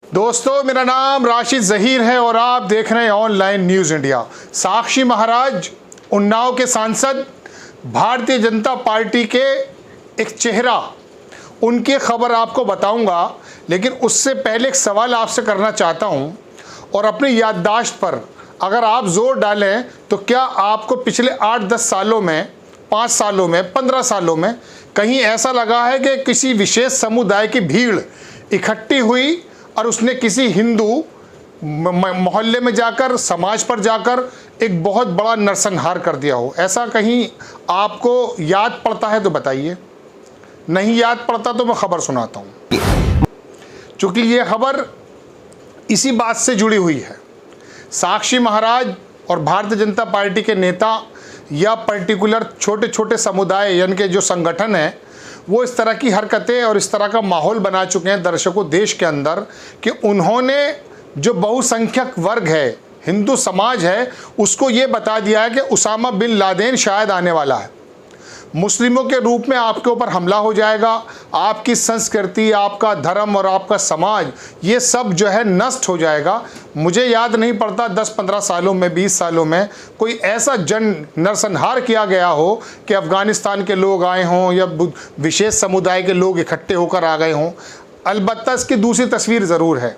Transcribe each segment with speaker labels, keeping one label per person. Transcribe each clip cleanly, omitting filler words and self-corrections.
Speaker 1: दोस्तों, मेरा नाम राशिद ज़हीर है और आप देख रहे हैं online news India. Sakshi Maharaj Unnao के सांसद, भारतीय जनता पार्टी के एक चेहरा, उनकी खबर आपको बताऊंगा, लेकिन उससे पहले एक सवाल आपसे करना चाहता हूं। और अपनी याददाश्त पर अगर आप जोर डालें तो क्या आपको पिछले 8-10 सालों में, 5 सालों में, 15 सालों में कहीं ऐसा लगा है कि किसी विशेष समुदाय की भीड़ इकट्ठी हुई और उसने किसी हिंदू मोहल्ले में जाकर, समाज पर जाकर एक बहुत बड़ा नरसंहार कर दिया हो? ऐसा कहीं आपको याद पड़ता है तो बताइए। नहीं याद पड़ता तो मैं खबर सुनाता हूँ। चूँकि ये खबर इसी बात से जुड़ी हुई है। साक्षी महाराज और भारतीय जनता पार्टी के नेता या पर्टिकुलर छोटे छोटे समुदाय यानी कि जो संगठन है, वो इस तरह की हरकतें और इस तरह का माहौल बना चुके हैं दर्शकों देश के अंदर कि उन्होंने जो बहुसंख्यक वर्ग है, हिंदू समाज है, उसको ये बता दिया है कि उसामा बिन लादेन शायद आने वाला है। मुस्लिमों के रूप में आपके ऊपर हमला हो जाएगा, आपकी संस्कृति, आपका धर्म और आपका समाज, ये सब जो है नष्ट हो जाएगा। मुझे याद नहीं पड़ता 10-15 सालों में, 20 सालों में कोई ऐसा नरसंहार किया गया हो कि अफ़गानिस्तान के लोग आए हों या विशेष समुदाय के लोग इकट्ठे होकर आ गए हों। अलबत्ता इसकी दूसरी तस्वीर ज़रूर है।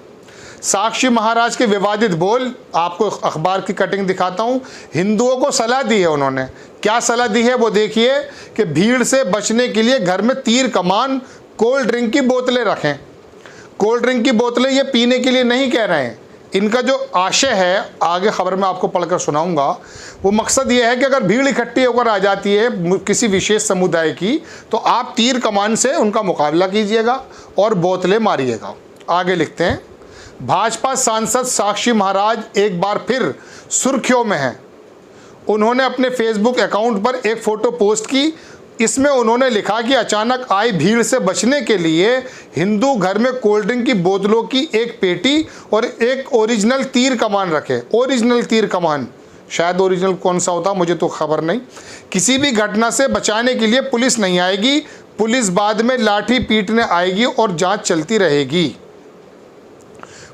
Speaker 1: साक्षी महाराज के विवादित बोल, आपको अखबार की कटिंग दिखाता हूँ। हिंदुओं को सलाह दी है उन्होंने। क्या सलाह दी है वो देखिए कि भीड़ से बचने के लिए घर में तीर कमान, कोल्ड ड्रिंक की बोतलें रखें। कोल्ड ड्रिंक की बोतलें ये पीने के लिए नहीं कह रहे हैं। इनका जो आशय है, आगे खबर में आपको पढ़कर सुनाऊंगा, वो मकसद ये है कि अगर भीड़ इकट्ठी होकर आ जाती है किसी विशेष समुदाय की, तो आप तीर कमान से उनका मुकाबला कीजिएगा और बोतलें मारिएगा। आगे लिखते हैं, भाजपा सांसद साक्षी महाराज एक बार फिर सुर्खियों में हैं। उन्होंने अपने फेसबुक अकाउंट पर एक फ़ोटो पोस्ट की। इसमें उन्होंने लिखा कि अचानक आई भीड़ से बचने के लिए हिंदू घर में कोल्ड ड्रिंक की बोतलों की एक पेटी और एक ओरिजिनल तीर कमान रखे। ओरिजिनल तीर कमान, शायद ओरिजिनल कौन सा होता मुझे तो खबर नहीं। किसी भी घटना से बचाने के लिए पुलिस नहीं आएगी, पुलिस बाद में लाठी पीटने आएगी और जाँच चलती रहेगी।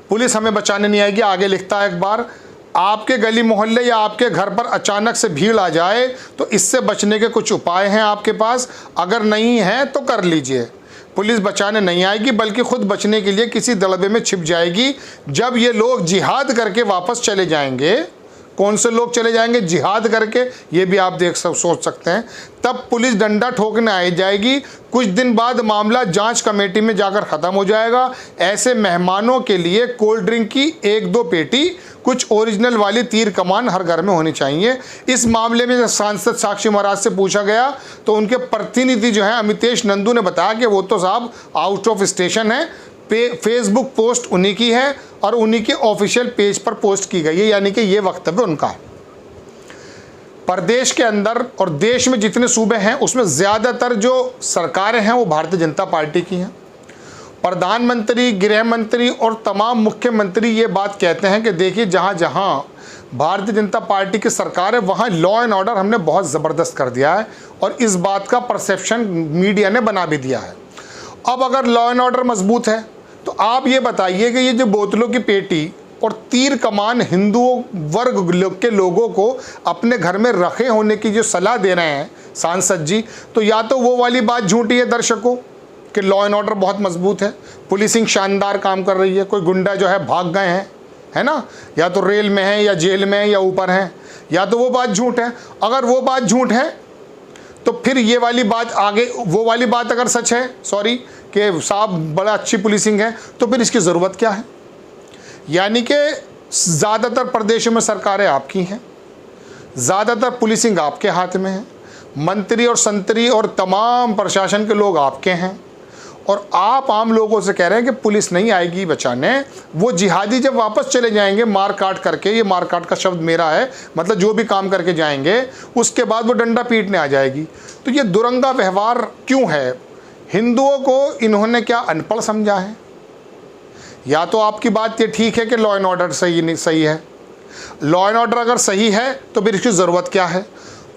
Speaker 1: पुलिस हमें बचाने नहीं आएगी। आगे लिखता है एक बार, आपके गली मोहल्ले या आपके घर पर अचानक से भीड़ आ जाए तो इससे बचने के कुछ उपाय हैं आपके पास, अगर नहीं है तो कर लीजिए। पुलिस बचाने नहीं आएगी बल्कि खुद बचने के लिए किसी दड़बे में छिप जाएगी। जब ये लोग जिहाद करके वापस चले जाएंगे, कौन से लोग चले जाएंगे जिहाद करके, ये भी आप सोच सकते हैं, तब पुलिस डंडा ठोकने आ जाएगी। कुछ दिन बाद मामला जांच कमेटी में जाकर ख़त्म हो जाएगा। ऐसे मेहमानों के लिए कोल्ड ड्रिंक की 1-2 पेटी, कुछ ओरिजिनल वाली तीर कमान हर घर में होनी चाहिए। इस मामले में जब सांसद साक्षी महाराज से पूछा गया तो उनके प्रतिनिधि जो है अमितेश नंदू ने बताया कि वो तो साहब आउट ऑफ स्टेशन है। फेसबुक पोस्ट उन्हीं की है और उन्हीं के ऑफिशियल पेज पर पोस्ट की गई है, यानी कि ये वक्तव्य उनका है। प्रदेश के अंदर और देश में जितने सूबे हैं उसमें ज़्यादातर जो सरकारें हैं वो भारतीय जनता पार्टी की हैं। प्रधानमंत्री, गृह मंत्री और तमाम मुख्यमंत्री ये बात कहते हैं कि देखिए, जहाँ जहाँ भारतीय जनता पार्टी की सरकार है वहाँ लॉ एंड ऑर्डर हमने बहुत ज़बरदस्त कर दिया है और इस बात का परसेप्शन मीडिया ने बना भी दिया है। अब अगर लॉ एंड ऑर्डर मजबूत है तो आप ये बताइए कि ये जो बोतलों की पेटी और तीर कमान हिंदू वर्ग के लोगों को अपने घर में रखे होने की जो सलाह दे रहे हैं सांसद जी, तो या तो वो वाली बात झूठी है दर्शकों कि लॉ एंड ऑर्डर बहुत मजबूत है, पुलिसिंग शानदार काम कर रही है, कोई गुंडा जो है भाग गए हैं, है ना, या तो रेल में है या जेल में है या ऊपर हैं, या तो वो बात झूठ है। अगर वो बात झूठ है तो फिर ये वाली बात आगे, वो वाली बात अगर सच है, सॉरी, कि साहब बड़ा अच्छी पुलिसिंग है, तो फिर इसकी ज़रूरत क्या है? यानी कि ज़्यादातर प्रदेशों में सरकारें आपकी हैं, ज़्यादातर पुलिसिंग आपके हाथ में है, मंत्री और संतरी और तमाम प्रशासन के लोग आपके हैं, और आप आम लोगों से कह रहे हैं कि पुलिस नहीं आएगी बचाने। वो जिहादी जब वापस चले जाएंगे मार काट करके, ये मार काट का शब्द मेरा है, मतलब जो भी काम करके जाएंगे, उसके बाद वो डंडा पीटने आ जाएगी। तो ये दुरंगा व्यवहार क्यों है? हिंदुओं को इन्होंने क्या अनपढ़ समझा है? या तो आपकी बात ये ठीक है कि लॉ एंड ऑर्डर सही है, लॉ एंड ऑर्डर अगर सही है तो फिर इसकी ज़रूरत क्या है?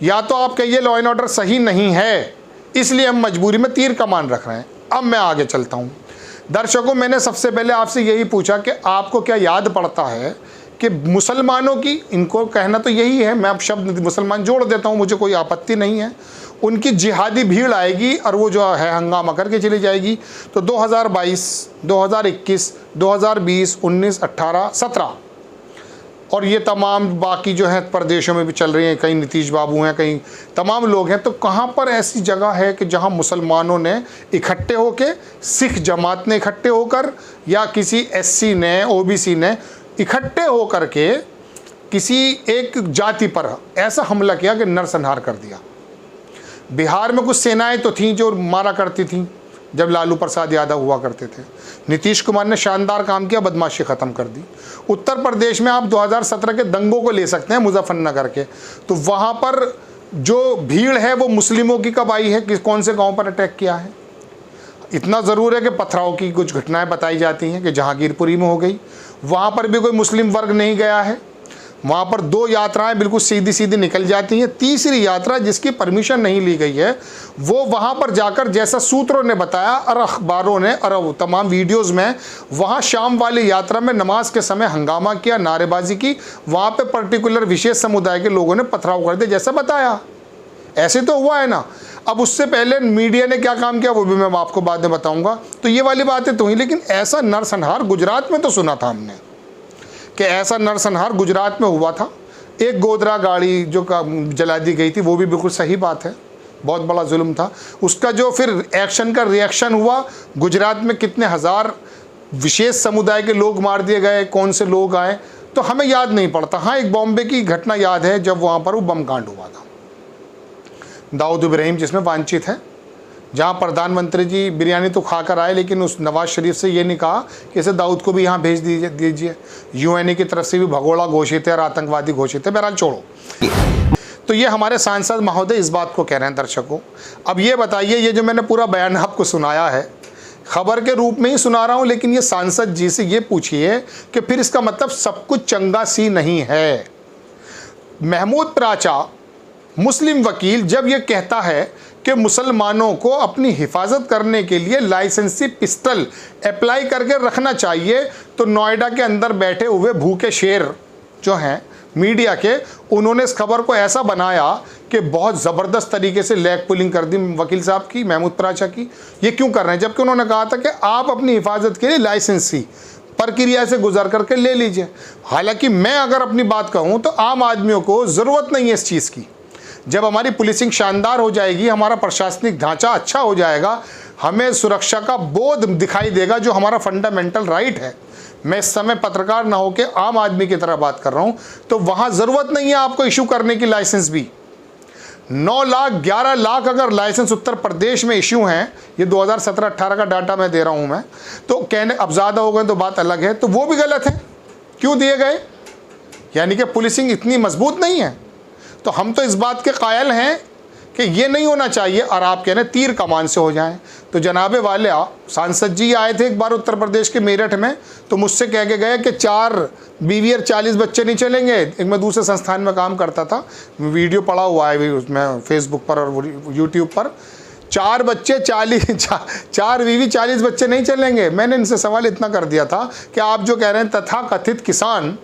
Speaker 1: या तो आप कहिए लॉ एंड ऑर्डर सही नहीं है इसलिए हम मजबूरी में तीर कमान रख रहे हैं। अब मैं आगे चलता हूँ। दर्शकों, मैंने सबसे पहले आपसे यही पूछा कि आपको क्या याद पड़ता है कि मुसलमानों की, इनको कहना तो यही है, मैं अब शब्द मुसलमान जोड़ देता हूँ, मुझे कोई आपत्ति नहीं है, उनकी जिहादी भीड़ आएगी और वो जो है हंगामा करके चली जाएगी। तो 2022, 2021, 2020, 19, 18, 17 और ये तमाम बाकी जो है प्रदेशों में भी चल रही हैं, कहीं नीतीश बाबू हैं, कहीं तमाम लोग हैं। तो कहाँ पर ऐसी जगह है कि जहाँ मुसलमानों ने इकट्ठे होकर, सिख जमात ने इकट्ठे होकर, या किसी SC ने, OBC ने इकट्ठे होकर के किसी एक जाति पर ऐसा हमला किया कि नरसंहार कर दिया। बिहार में कुछ सेनाएं तो थीं जो मारा करती थीं जब लालू प्रसाद यादव हुआ करते थे। नीतीश कुमार ने शानदार काम किया, बदमाशी ख़त्म कर दी। उत्तर प्रदेश में आप 2017 के दंगों को ले सकते हैं, मुजफ्फरनगर के, तो वहाँ पर जो भीड़ है वो मुस्लिमों की कब आई है, कौन से गांव पर अटैक किया है। इतना ज़रूर है कि पथराव की कुछ घटनाएं बताई जाती हैं कि जहांगीरपुरी में हो गई, वहाँ पर भी कोई मुस्लिम वर्ग नहीं गया है। वहाँ पर 2 यात्राएं बिल्कुल सीधी सीधी निकल जाती हैं। तीसरी यात्रा जिसकी परमिशन नहीं ली गई है, वो वहाँ पर जाकर, जैसा सूत्रों ने बताया और अखबारों ने और तमाम वीडियोज़ में, वहाँ शाम वाली यात्रा में नमाज के समय हंगामा किया, नारेबाजी की, वहाँ पे पर्टिकुलर विशेष समुदाय के लोगों ने पथराव कर दिया, जैसा बताया। ऐसे तो हुआ है ना। अब उससे पहले मीडिया ने क्या काम किया वो भी मैं आपको बाद में बताऊंगा। तो ये वाली बातें तो हुई, लेकिन ऐसा नरसंहार गुजरात में तो सुना था हमने कि ऐसा नरसंहार गुजरात में हुआ था। एक गोदरा गाड़ी जो जला दी गई थी, वो भी बिल्कुल सही बात है, बहुत बड़ा जुल्म था। उसका जो फिर एक्शन का रिएक्शन हुआ, गुजरात में कितने हज़ार विशेष समुदाय के लोग मार दिए गए, कौन से लोग आए तो हमें याद नहीं पड़ता। हाँ, एक बॉम्बे की घटना याद है जब वहाँ पर वो बम कांड हुआ था, दाऊद इब्राहिम जिसमें वांछित है, जहाँ प्रधानमंत्री जी बिरयानी तो खाकर आए, लेकिन उस नवाज शरीफ से ये नहीं कहा कि इसे दाऊद को भी यहाँ भेज दीजिए। UN की तरफ से भी भगोड़ा घोषित है और आतंकवादी घोषित है। बहरहाल छोड़ो। तो ये हमारे सांसद महोदय इस बात को कह रहे हैं। दर्शकों, अब ये बताइए, ये जो मैंने पूरा बयान आपको सुनाया है, खबर के रूप में ही सुना रहा हूँ, लेकिन ये सांसद जी से ये पूछिए कि फिर इसका मतलब सब कुछ चंगा सी नहीं है। महमूद प्राचा, मुस्लिम वकील, जब ये कहता है कि मुसलमानों को अपनी हिफाजत करने के लिए लाइसेंसी पिस्टल अप्लाई करके रखना चाहिए, तो नोएडा के अंदर बैठे हुए भूखे शेर जो हैं मीडिया के, उन्होंने इस खबर को ऐसा बनाया कि बहुत ज़बरदस्त तरीके से लेग पुलिंग कर दी वकील साहब की, महमूद प्राचा की। ये क्यों कर रहे हैं, जबकि उन्होंने कहा था कि आप अपनी हिफाजत के लिए लाइसेंसी प्रक्रिया से गुजर करके ले लीजिए। हालांकि मैं अगर अपनी बात कहूँ तो आम आदमियों को ज़रूरत नहीं है इस चीज़ की। जब हमारी पुलिसिंग शानदार हो जाएगी, हमारा प्रशासनिक ढांचा अच्छा हो जाएगा, हमें सुरक्षा का बोध दिखाई देगा, जो हमारा फंडामेंटल राइट है। मैं इस समय पत्रकार ना होकर आम आदमी की तरह बात कर रहा हूं, तो वहां ज़रूरत नहीं है आपको इशू करने की लाइसेंस भी। 9 लाख 11 लाख अगर लाइसेंस उत्तर प्रदेश में इशू हैं, ये 2017-18 का डाटा मैं दे रहा हूं मैं, तो कहने अब ज़्यादा हो गए तो बात अलग है, तो वो भी गलत है। क्यों दिए गए? यानी कि पुलिसिंग इतनी मजबूत नहीं है। तो हम तो इस बात के कायल हैं कि ये नहीं होना चाहिए, और आप कह रहे हैं तीर कमान से हो जाएं। तो जनाबे वाले सांसद जी आए थे एक बार उत्तर प्रदेश के मेरठ में, तो मुझसे कह के गए कि 4 बीवी और 40 बच्चे नहीं चलेंगे। एक मैं दूसरे संस्थान में काम करता था, वीडियो पड़ा हुआ है उसमें फेसबुक पर और यूट्यूब पर। 4 बच्चे 4 बीवी 40 बच्चे नहीं चलेंगे। मैंने इनसे सवाल इतना कर दिया था कि आप जो कह रहे हैं तथाकथित किसान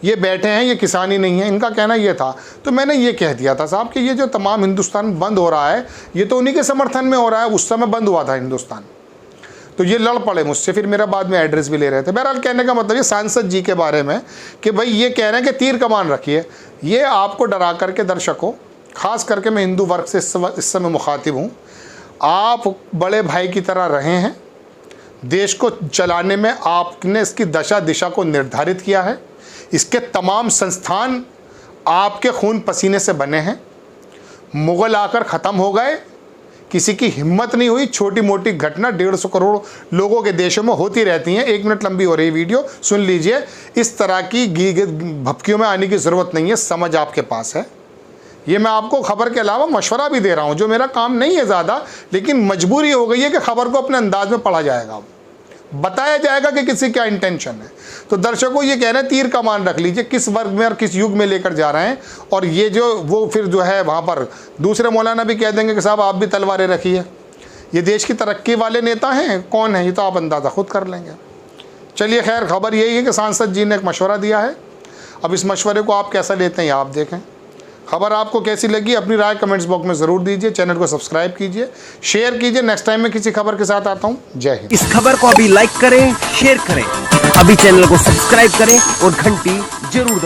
Speaker 1: ये बैठे हैं, ये किसान ही नहीं है, इनका कहना ये था। तो मैंने ये कह दिया था साहब कि ये जो तमाम हिंदुस्तान बंद हो रहा है, ये तो उन्हीं के समर्थन में हो रहा है। उस समय बंद हुआ था हिंदुस्तान, तो ये लड़ पड़े मुझसे, फिर मेरा बाद में एड्रेस भी ले रहे थे। बहरहाल कहने का मतलब ये सांसद जी के बारे में कि भाई ये कह रहे हैं कि तीर कमान रखिए, ये आपको डरा करके, दर्शकों खास करके मैं हिंदू वर्ग से इस समय मुखातिब हूँ, आप बड़े भाई की तरह रहे हैं। देश को चलाने में आपने इसकी दशा दिशा को निर्धारित किया है। इसके तमाम संस्थान आपके खून पसीने से बने हैं। मुग़ल आकर ख़त्म हो गए, किसी की हिम्मत नहीं हुई। छोटी मोटी घटना 150 करोड़ लोगों के देशों में होती रहती हैं। 1 मिनट लंबी हो रही वीडियो, सुन लीजिए। इस तरह की भपकियों में आने की ज़रूरत नहीं है, समझ आपके पास है। ये मैं आपको खबर के अलावा मशवरा भी दे रहा हूँ, जो मेरा काम नहीं है ज़्यादा, लेकिन मजबूरी हो गई है कि खबर को अपने अंदाज में पढ़ा जाएगा, बताया जाएगा कि किसी क्या इंटेंशन है। तो दर्शकों ये कह रहे हैं तीर कमान रख लीजिए, किस वर्ग में और किस युग में लेकर जा रहे हैं। और ये जो वो फिर जो है वहाँ पर दूसरे मौलाना भी कह देंगे कि साहब आप भी तलवारें रखिए। ये देश की तरक्की वाले नेता हैं? कौन है ये तो आप अंदाज़ा खुद कर लेंगे। चलिए खैर, खबर यही है कि सांसद जी ने एक मशवरा दिया है। अब इस मशवरे को आप कैसा लेते हैं आप देखें। खबर आपको कैसी लगी अपनी राय कमेंट्स बॉक्स में ज़रूर दीजिए। चैनल को सब्सक्राइब कीजिए, शेयर कीजिए। नेक्स्ट टाइम मैं किसी खबर के साथ आता हूँ। जय हिंद।
Speaker 2: इस खबर को अभी लाइक करें, शेयर करें, अभी चैनल को सब्सक्राइब करें और घंटी जरूर दबाएं।